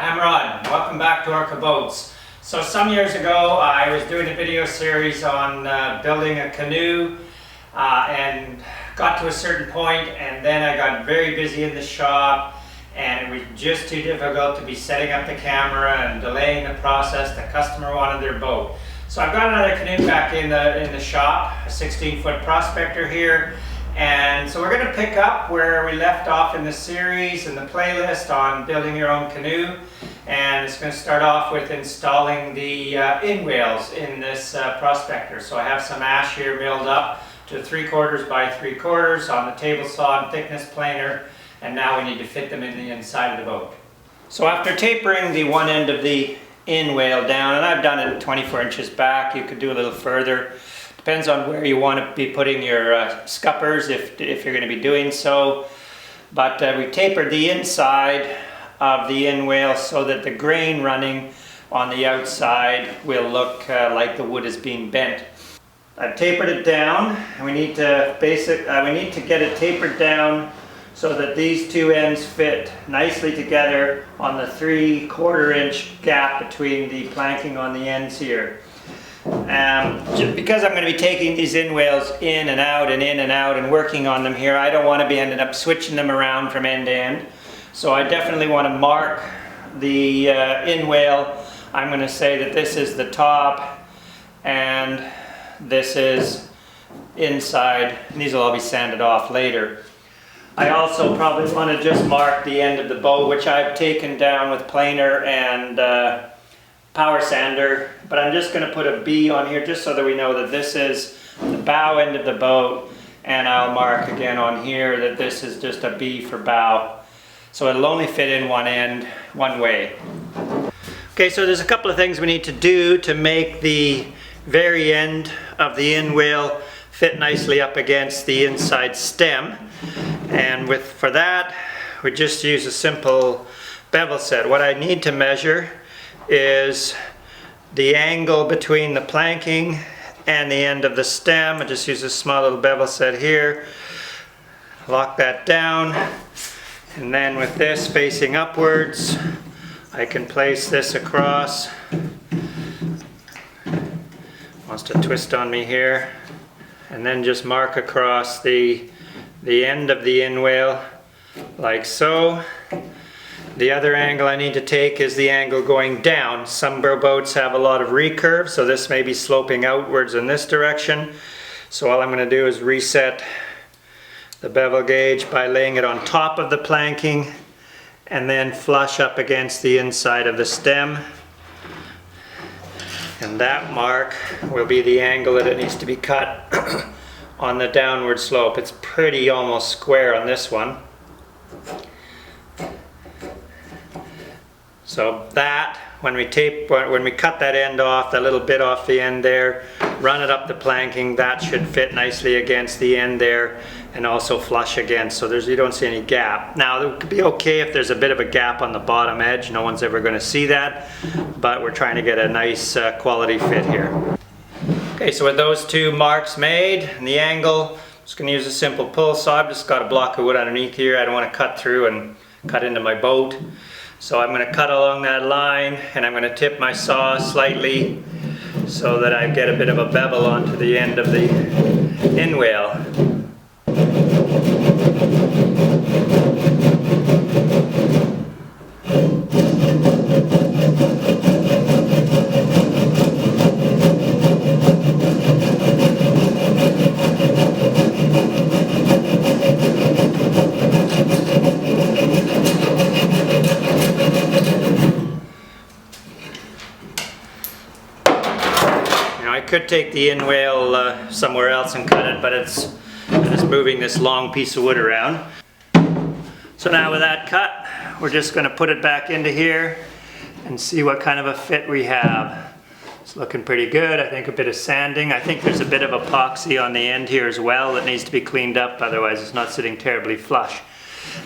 I'm Rod. Welcome back to Orca Boats. So some years ago I was doing a video series on building a canoe and got to a certain point, and then I got very busy in the shop and it was just too difficult to be setting up the camera and delaying the process. The customer wanted their boat. So I've got another canoe back in the shop, a 16-foot prospector here. And so we're going to pick up where we left off in the series and the playlist on building your own canoe. And it's going to start off with installing the inwales in this prospector. So I have some ash here milled up to 3/4 by 3/4 on the table saw and thickness planer. And now we need to fit them in the inside of the boat. So after tapering the one end of the inwale down, and I've done it 24 inches back, you could do a little further. Depends on where you want to be putting your scuppers if you're going to be doing so. But we tapered the inside of the inwale so that the grain running on the outside will look like the wood is being bent. I've tapered it down, and we need to get it tapered down so that these two ends fit nicely together on the 3/4 inch gap between the planking on the ends here. Just because I'm going to be taking these inwales in and out and working on them here, I don't want to be ending up switching them around from end to end. So I definitely want to mark the inwale. I'm going to say that this is the top and this is inside, and these will all be sanded off later. I also probably want to just mark the end of the bow, which I've taken down with planer and power sander, but I'm just going to put a B on here just so that we know that this is the bow end of the boat, and I'll mark again on here that this is just a B for bow. So it'll only fit in one end, one way. Okay, so there's a couple of things we need to do to make the very end of the inwale fit nicely up against the inside stem. And for that, we just use a simple bevel set. What I need to measure is the angle between the planking and the end of the stem. I just use a small little bevel set here. Lock that down, and then with this facing upwards, I can place this across. Wants to twist on me here, and then just mark across the end of the inwale like so. The other angle I need to take is the angle going down. Some boats have a lot of recurve, so this may be sloping outwards in this direction. So all I'm going to do is reset the bevel gauge by laying it on top of the planking and then flush up against the inside of the stem. And that mark will be the angle that it needs to be cut on the downward slope. It's pretty almost square on this one. So that, when we cut that end off, that little bit off the end there, run it up the planking, that should fit nicely against the end there and also flush against, so you don't see any gap. Now it could be okay if there's a bit of a gap on the bottom edge. No one's ever going to see that, but we're trying to get a nice quality fit here. Okay, so with those two marks made and the angle, I'm just going to use a simple pull saw. I've just got a block of wood underneath here. I don't want to cut through and cut into my boat. So I'm going to cut along that line, and I'm going to tip my saw slightly so that I get a bit of a bevel onto the end of the inwale. I could take the inwale somewhere else and cut it, but I'm just moving this long piece of wood around. So now with that cut, we're just going to put it back into here and see what kind of a fit we have. It's looking pretty good. I think a bit of sanding. I think there's a bit of epoxy on the end here as well that needs to be cleaned up, otherwise it's not sitting terribly flush.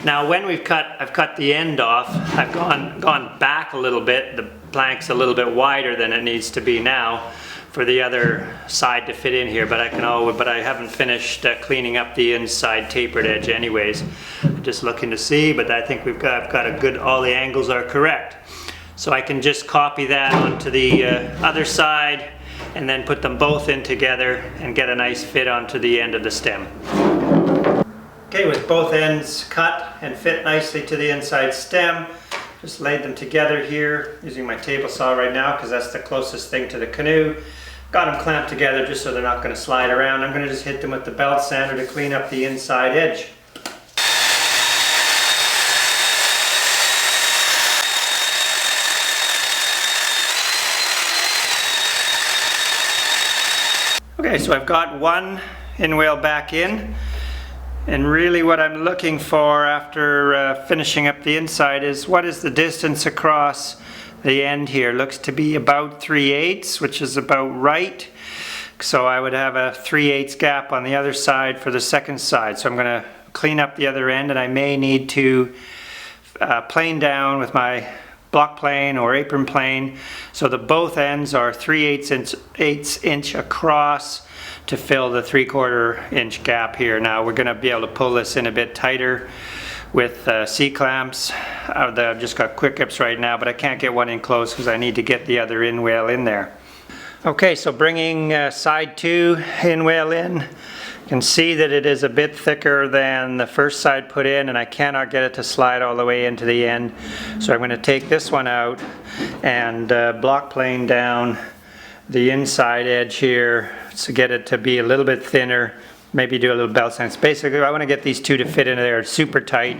Now when I've cut the end off, I've gone back a little bit. The plank's a little bit wider than it needs to be now for the other side to fit in here, but I haven't finished cleaning up the inside tapered edge anyways. I'm just looking to see, but I think I've got a good, all the angles are correct. So I can just copy that onto the other side and then put them both in together and get a nice fit onto the end of the stem. Okay, with both ends cut and fit nicely to the inside stem, just laid them together here using my table saw right now because that's the closest thing to the canoe. Got them clamped together just so they're not going to slide around. I'm going to just hit them with the belt sander to clean up the inside edge. Okay, so I've got one inwale back in, and really what I'm looking for after finishing up the inside is what is the distance across the end here. Looks to be about 3/8, which is about right. So I would have a 3/8 gap on the other side for the second side. So I'm going to clean up the other end, and I may need to plane down with my block plane or apron plane so that both ends are 3/8 inch across to fill the 3/4 inch gap here. Now we're going to be able to pull this in a bit tighter with C-clamps. I've just got quick grips right now, but I can't get one in close because I need to get the other inwale in there. Okay, so bringing side 2 inwale in, you can see that it is a bit thicker than the first side put in, and I cannot get it to slide all the way into the end. So I'm going to take this one out and block plane down the inside edge here to get it to be a little bit thinner. Maybe do a little belt sander. Basically, I want to get these two to fit into there super tight,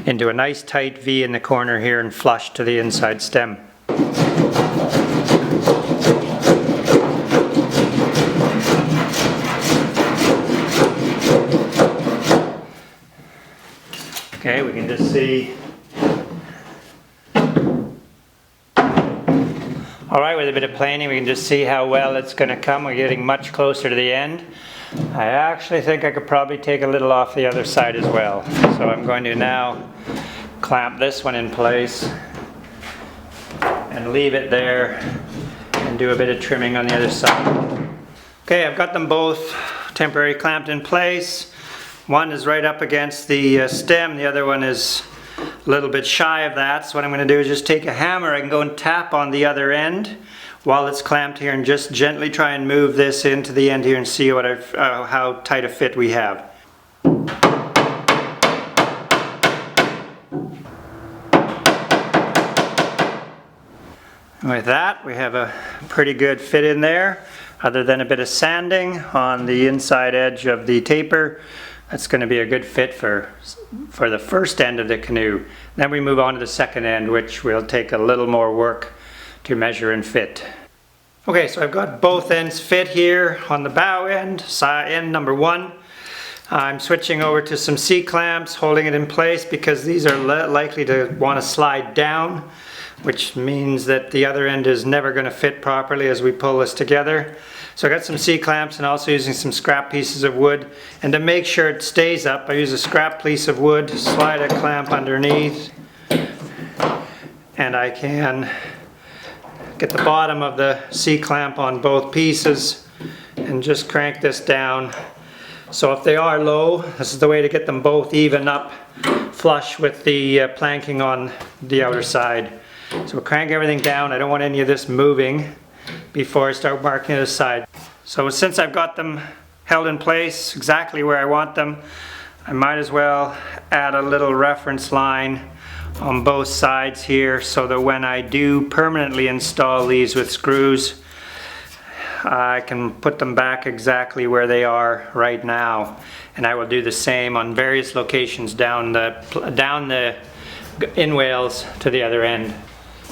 into a nice tight V in the corner here and flush to the inside stem. Okay, we can just see. Alright, with a bit of planing we can just see how well it's going to come. We're getting much closer to the end. I actually think I could probably take a little off the other side as well. So I'm going to now clamp this one in place and leave it there and do a bit of trimming on the other side. Okay, I've got them both temporarily clamped in place. One is right up against the stem, the other one is a little bit shy of that. So what I'm going to do is just take a hammer. I can go and tap on the other end while it's clamped here and just gently try and move this into the end here and see what how tight a fit we have. With that, we have a pretty good fit in there, other than a bit of sanding on the inside edge of the taper. That's going to be a good fit for the first end of the canoe. Then we move on to the second end, which will take a little more work to measure and fit. Okay, so I've got both ends fit here on the bow end, end number 1. I'm switching over to some C-clamps, holding it in place because these are likely to want to slide down, which means that the other end is never going to fit properly as we pull this together. So I got some C-clamps and also using some scrap pieces of wood. And to make sure it stays up, I use a scrap piece of wood, slide a clamp underneath, and I can get the bottom of the C-clamp on both pieces and just crank this down. So if they are low, this is the way to get them both even up, flush with the planking on the outer side. So we'll crank everything down. I don't want any of this moving before I start marking it aside. So since I've got them held in place exactly where I want them, I might as well add a little reference line on both sides here so that when I do permanently install these with screws, I can put them back exactly where they are right now. And I will do the same on various locations down the inwales to the other end.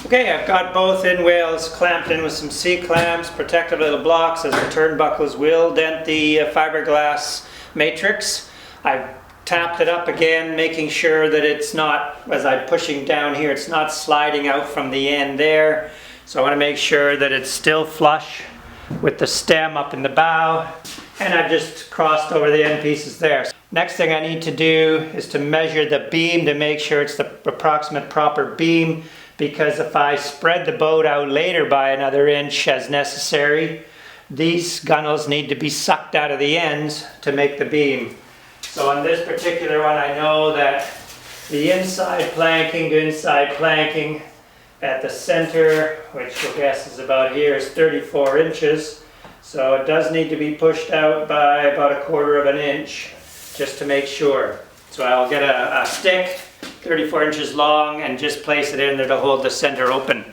Okay, I've got both inwales clamped in with some C-clamps, protective little blocks as the turnbuckles will dent the fiberglass matrix. I've tapped it up again, making sure that it's not, as I'm pushing down here, it's not sliding out from the end there. So I want to make sure that it's still flush with the stem up in the bow, and I've just crossed over the end pieces there. Next thing I need to do is to measure the beam to make sure it's the approximate proper beam, because if I spread the boat out later by another inch as necessary, these gunnels need to be sucked out of the ends to make the beam. So on this particular one, I know that the inside planking to inside planking at the center, which you'll guess is about here, is 34 inches. So it does need to be pushed out by about 1/4 of an inch, just to make sure. So I'll get a stick, 34 inches long, and just place it in there to hold the center open.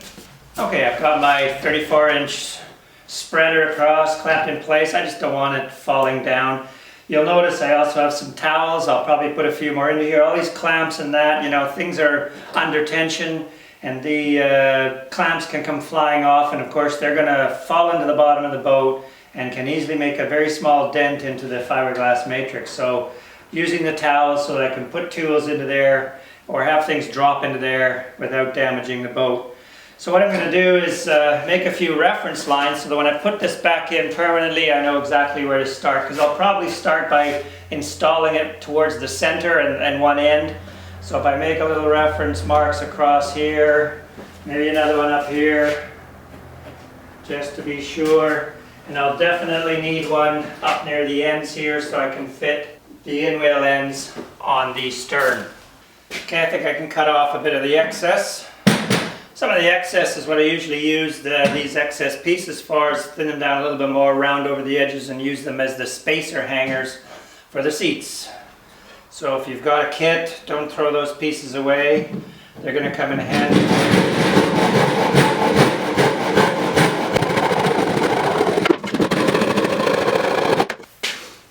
Okay, I've got my 34-inch spreader across, clamped in place. I just don't want it falling down. You'll notice I also have some towels. I'll probably put a few more into here. All these clamps and that, you know, things are under tension, and the clamps can come flying off, and of course they're going to fall into the bottom of the boat and can easily make a very small dent into the fiberglass matrix. So using the towels so that I can put tools into there or have things drop into there without damaging the boat. So what I'm going to do is make a few reference lines so that when I put this back in permanently, I know exactly where to start, because I'll probably start by installing it towards the center and one end. So if I make a little reference marks across here, maybe another one up here, just to be sure. And I'll definitely need one up near the ends here so I can fit the inwale ends on the stern. Okay, I think I can cut off a bit of the excess. Some of the excess is what I usually use these excess pieces for, is thin them down a little bit more, round over the edges, and use them as the spacer hangers for the seats. So if you've got a kit, don't throw those pieces away. They're going to come in handy.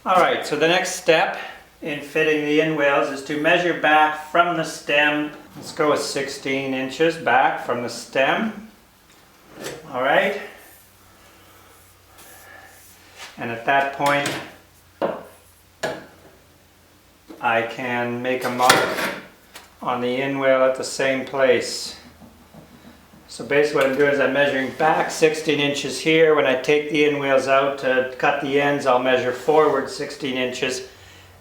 Alright, so the next step in fitting the inwales is to measure back from the stem. Let's go with 16 inches back from the stem. Alright. And at that point, I can make a mark on the inwale at the same place. So basically what I'm doing is I'm measuring back 16 inches here. When I take the inwales out to cut the ends, I'll measure forward 16 inches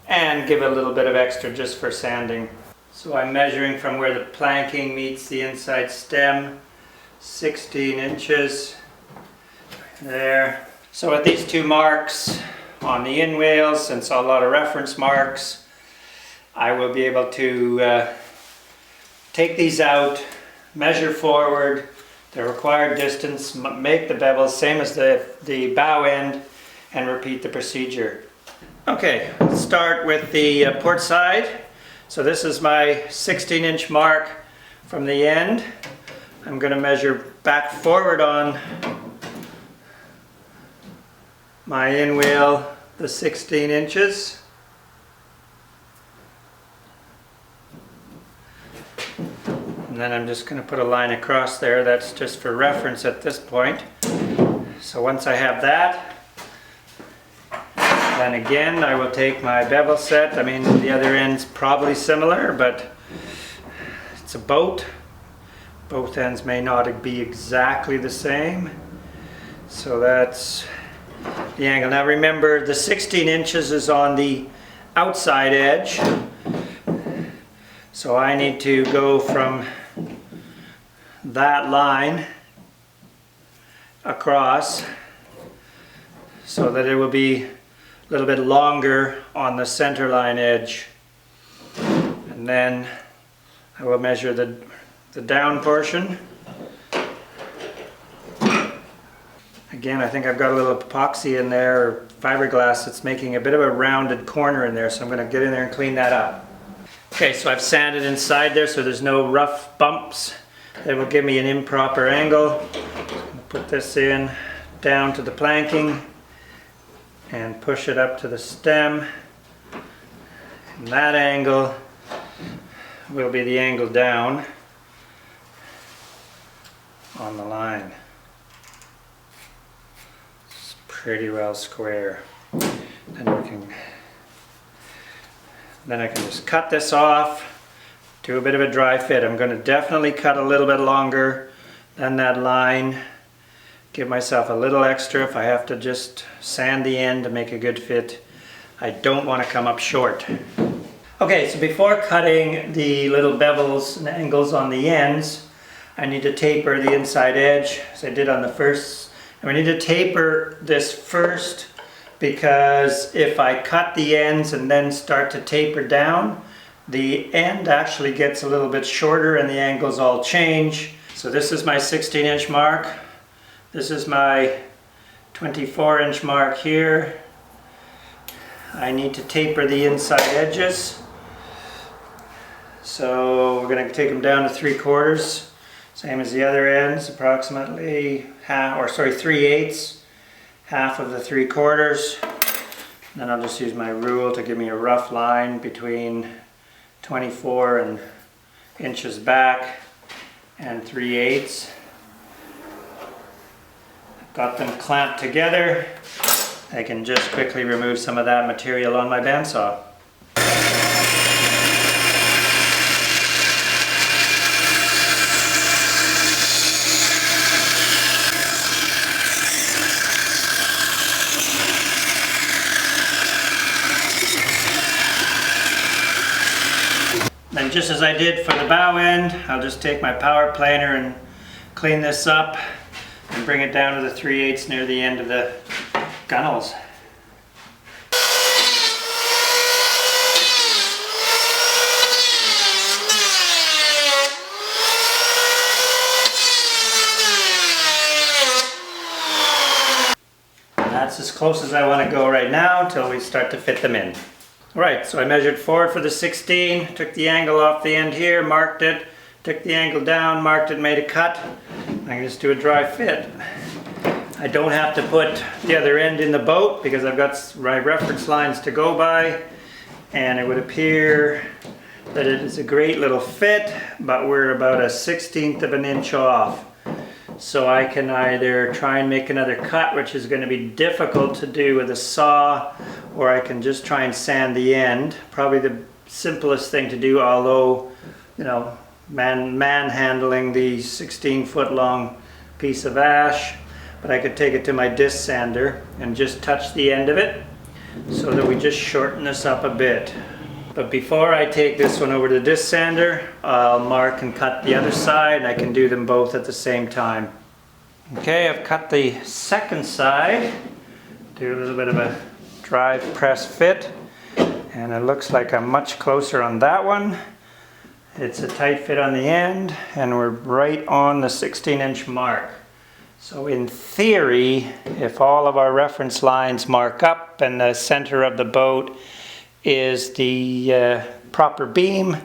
and give it a little bit of extra just for sanding. So I'm measuring from where the planking meets the inside stem, 16 inches there. So with these two marks on the inwales, since a lot of reference marks, I will be able to take these out, measure forward the required distance, make the bevels same as the bow end, and repeat the procedure. Okay, let's start with the port side. So this is my 16-inch mark from the end. I'm going to measure back forward on my inwale the 16 inches. And then I'm just going to put a line across there. That's just for reference at this point. So once I have that, then again I will take my bevel set. I mean, the other end's probably similar, but it's a boat. Both ends may not be exactly the same. So that's the angle. Now remember, the 16 inches is on the outside edge. So I need to go from that line across so that it will be a little bit longer on the center line edge. And then I will measure the down portion. Again, I think I've got a little epoxy in there, or fiberglass, that's making a bit of a rounded corner in there, so I'm going to get in there and clean that up. Okay, so I've sanded inside there so there's no rough bumps that will give me an improper angle. Put this in down to the planking and push it up to the stem. And that angle will be the angle down on the line. It's pretty well square. Then I can just cut this off, do a bit of a dry fit. I'm going to definitely cut a little bit longer than that line. Give myself a little extra if I have to just sand the end to make a good fit. I don't want to come up short. Okay, so before cutting the little bevels and angles on the ends, I need to taper the inside edge, as I did on the first. And we need to taper this first, because if I cut the ends and then start to taper down, the end actually gets a little bit shorter and the angles all change. So this is my 16-inch mark. This is my 24-inch mark here. I need to taper the inside edges. So we're going to take them down to 3/4. Same as the other ends, approximately half, or sorry, 3/8, half of the 3/4. Then I'll just use my rule to give me a rough line between 24 inches back and 3/8. I've got them clamped together. I can just quickly remove some of that material on my bandsaw. Then just as I did for the bow end, I'll just take my power planer and clean this up and bring it down to the 3/8 near the end of the gunnels. And that's as close as I want to go right now until we start to fit them in. Alright, so I measured forward for the 16, took the angle off the end here, marked it, took the angle down, marked it, made a cut. I can just do a dry fit. I don't have to put the other end in the boat because I've got my reference lines to go by, and it would appear that it is a great little fit, but we're about a 1/16 of an inch off. So I can either try and make another cut, which is going to be difficult to do with a saw, or I can just try and sand the end. Probably the simplest thing to do, although, you know, manhandling the 16-foot long piece of ash. But I could take it to my disc sander and just touch the end of it so that we just shorten this up a bit. But before I take this one over to the disc sander, I'll mark and cut the other side, and I can do them both at the same time. Okay, I've cut the second side. Do a little bit of a drive press fit, and it looks like I'm much closer on that one. It's a tight fit on the end, and we're right on the 16-inch mark. So in theory, if all of our reference lines mark up and the center of the boat is the proper beam,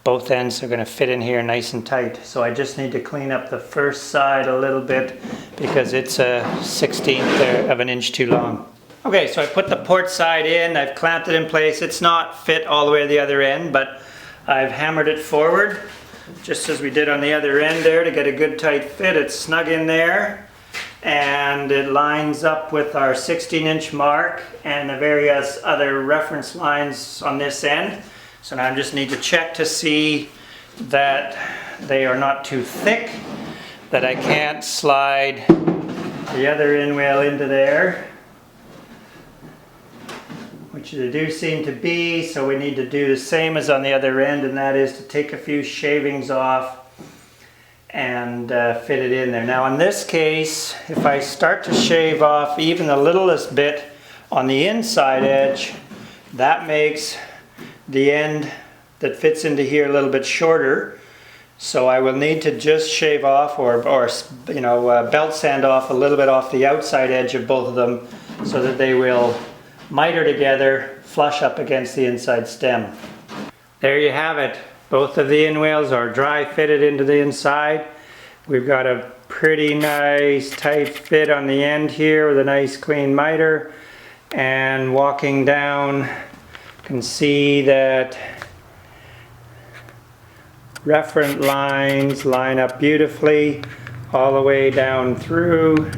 both ends are going to fit in here nice and tight. So I just need to clean up the first side a little bit because it's a 1/16 of an inch too long. Okay, so I put the port side in, I've clamped it in place. It's not fit all the way to the other end, but I've hammered it forward, just as we did on the other end there, to get a good tight fit. It's snug in there, and it lines up with our 16-inch mark and the various other reference lines on this end. So now I just need to check to see that they are not too thick, that I can't slide the other inwale into there, which they do seem to be. So we need to do the same as on the other end, and that is to take a few shavings off and fit it in there. Now in this case, if I start to shave off even the littlest bit on the inside edge, that makes the end that fits into here a little bit shorter. So I will need to just shave off or belt sand off a little bit off the outside edge of both of them so that they will miter together, flush up against the inside stem. There you have it. Both of the inwales are dry fitted into the inside. We've got a pretty nice tight fit on the end here with a nice clean miter. And walking down, you can see that reference lines line up beautifully all the way down through.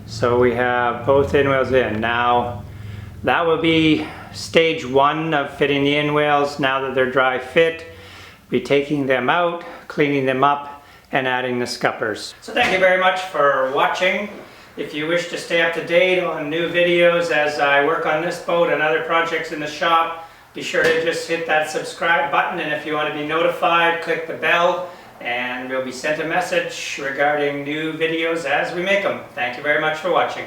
So we have both inwales in. Now that will be stage one of fitting the inwales. Now that they're dry fit, be taking them out, cleaning them up, and adding the scuppers. So thank you very much for watching. If you wish to stay up to date on new videos as I work on this boat and other projects in the shop, be sure to just hit that subscribe button, and if you want to be notified, click the bell, and we'll be sent a message regarding new videos as we make them. Thank you very much for watching.